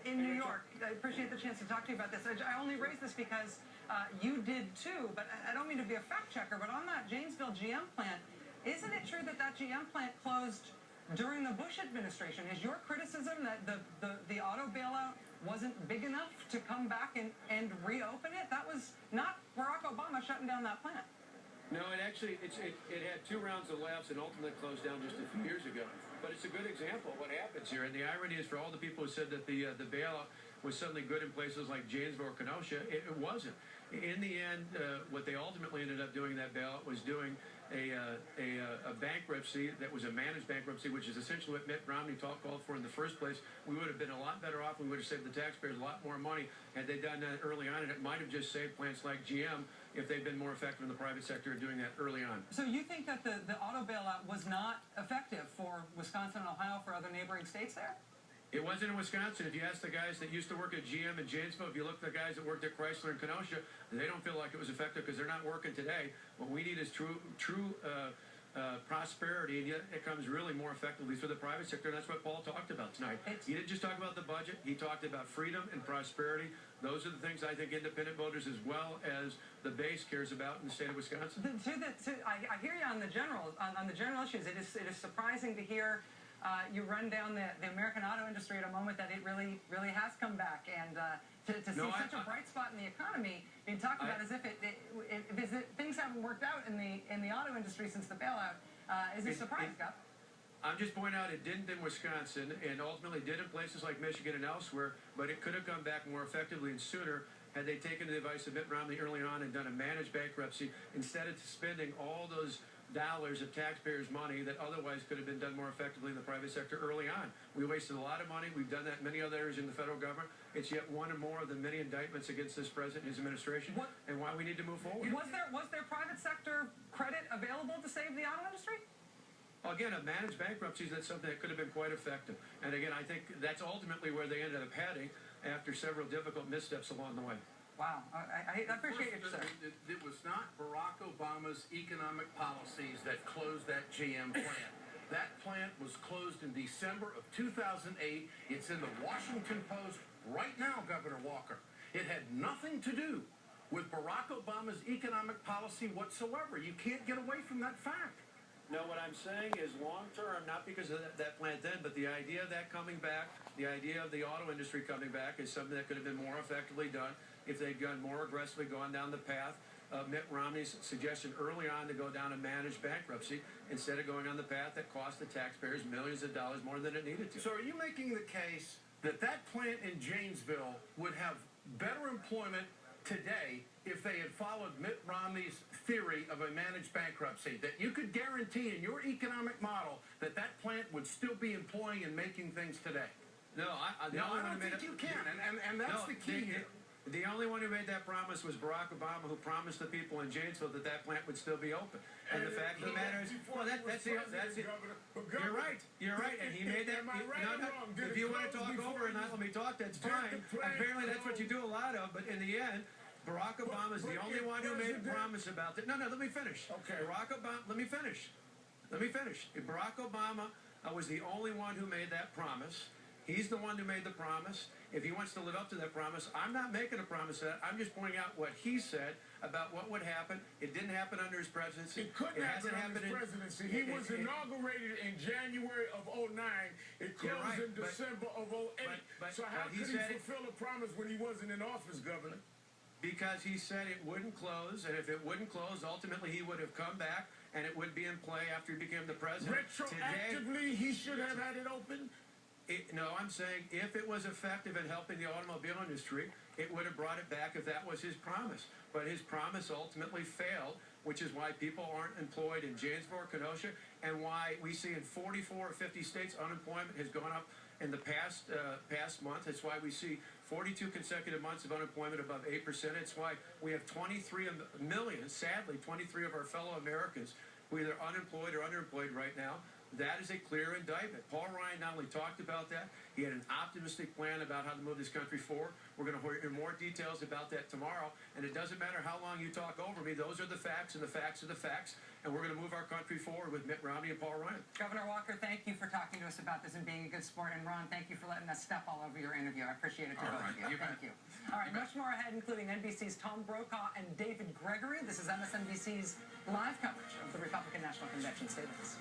in New York, I appreciate the chance to talk to you about this. I only raise this because you did too, but I don't mean to be a fact checker, but on that Janesville GM plant, isn't it true that that GM plant closed during the Bush administration? Is your criticism that the auto bailout wasn't big enough to come back and reopen it? That was not Barack Obama shutting down that plant. No, it actually, it had 2 rounds of layoffs and ultimately closed down just a few years ago. But it's a good example of what happens here. And the irony is, for all the people who said that the bailout was suddenly good in places like Janesville or Kenosha, it wasn't. In the end, what they ultimately ended up doing in that bailout was doing a bankruptcy that was a managed bankruptcy, which is essentially what Mitt Romney called for in the first place. We would have been a lot better off. We would have saved the taxpayers a lot more money had they done that early on, and it might have just saved plants like GM if they'd been more effective in the private sector doing that early on. So you think that the auto bailout was not effective for Wisconsin and Ohio, for other neighboring states there? It wasn't in Wisconsin. If you ask the guys that used to work at GM in Janesville, if you look at the guys that worked at Chrysler and Kenosha, they don't feel like it was effective because they're not working today. What we need is true prosperity, and yet it comes really more effectively through the private sector, and that's what Paul talked about tonight. He didn't just talk about the budget. He talked about freedom and prosperity. Those are the things I think independent voters as well as the base cares about in the state of Wisconsin. I hear you on the general issues. It is surprising to hear you run down the American auto industry at a moment that it really has come back, and to see such a bright spot in the economy being talked about as if things haven't worked out in the auto industry since the bailout is a surprise, Scott. I'm just pointing out it didn't in Wisconsin, and ultimately did in places like Michigan and elsewhere, but it could have come back more effectively and sooner had they taken the advice of Mitt Romney early on and done a managed bankruptcy instead of spending all those dollars of taxpayers' money that otherwise could have been done more effectively in the private sector early on. We wasted a lot of money. We've done that in many other areas in the federal government. It's yet one or more of the many indictments against this president and his administration, and why we need to move forward. Was there private sector credit available to save the auto industry? Again, a managed bankruptcy, that's something that could have been quite effective. And again, I think that's ultimately where they ended up heading after several difficult missteps along the way. Wow. I appreciate it, sir. It was not Barack Obama's economic policies that closed that GM plant. That plant was closed in December of 2008. It's in the Washington Post right now, Governor Walker. It had nothing to do with Barack Obama's economic policy whatsoever. You can't get away from that fact. No, what I'm saying is long-term, not because of that plant then, but the idea of that coming back, the idea of the auto industry coming back is something that could have been more effectively done if they'd gone more aggressively, gone down the path of Mitt Romney's suggestion early on to go down a managed bankruptcy instead of going on the path that cost the taxpayers millions of dollars more than it needed to. So are you making the case that that plant in Janesville would have better employment today if they had followed Mitt Romney's theory of a managed bankruptcy, that you could guarantee in your economic model that that plant would still be employing and making things today? No, I don't think you can, and that's the key here. The only one who made that promise was Barack Obama, who promised the people in Janesville that that plant would still be open. And the fact of the matter is, well, that's it. You're right, and he made that. If you want to talk over and not let me talk, that's fine. Apparently, that's what you do a lot of. But in the end, Barack Obama is the only one who made a promise about that. No, let me finish. Okay. Barack Obama. Let me finish. Barack Obama was the only one who made that promise. He's the one who made the promise. If he wants to live up to that promise, I'm not making a promise of that. I'm just pointing out what he said about what would happen. It didn't happen under his presidency. It couldn't happen under his presidency. He was inaugurated in January of 2009. It closed in December of 2008. So how could he fulfill a promise when he wasn't in office, Governor? Because he said it wouldn't close, and if it wouldn't close, ultimately he would have come back, and it would be in play after he became the president. Retroactively, he should have had it open? No, I'm saying if it was effective in helping the automobile industry, it would have brought it back if that was his promise. But his promise ultimately failed, which is why people aren't employed in Janesville or Kenosha, and why we see in 44 or 50 states unemployment has gone up in the past month. It's why we see 42 consecutive months of unemployment above 8%. It's why we have 23 million, sadly, 23 of our fellow Americans who are either unemployed or underemployed right now. that is a clear indictment. Paul Ryan not only talked about that, he had an optimistic plan about how to move this country forward. We're going to hear more details about that tomorrow. And it doesn't matter how long you talk over me. Those are the facts, and the facts are the facts. And we're going to move our country forward with Mitt Romney and Paul Ryan. Governor Walker, thank you for talking to us about this and being a good sport. And Ron, thank you for letting us step all over your interview. I appreciate it to both of you. Thank you. All right, much more ahead, including NBC's Tom Brokaw and David Gregory. This is MSNBC's live coverage of the Republican National Convention. Stay with us.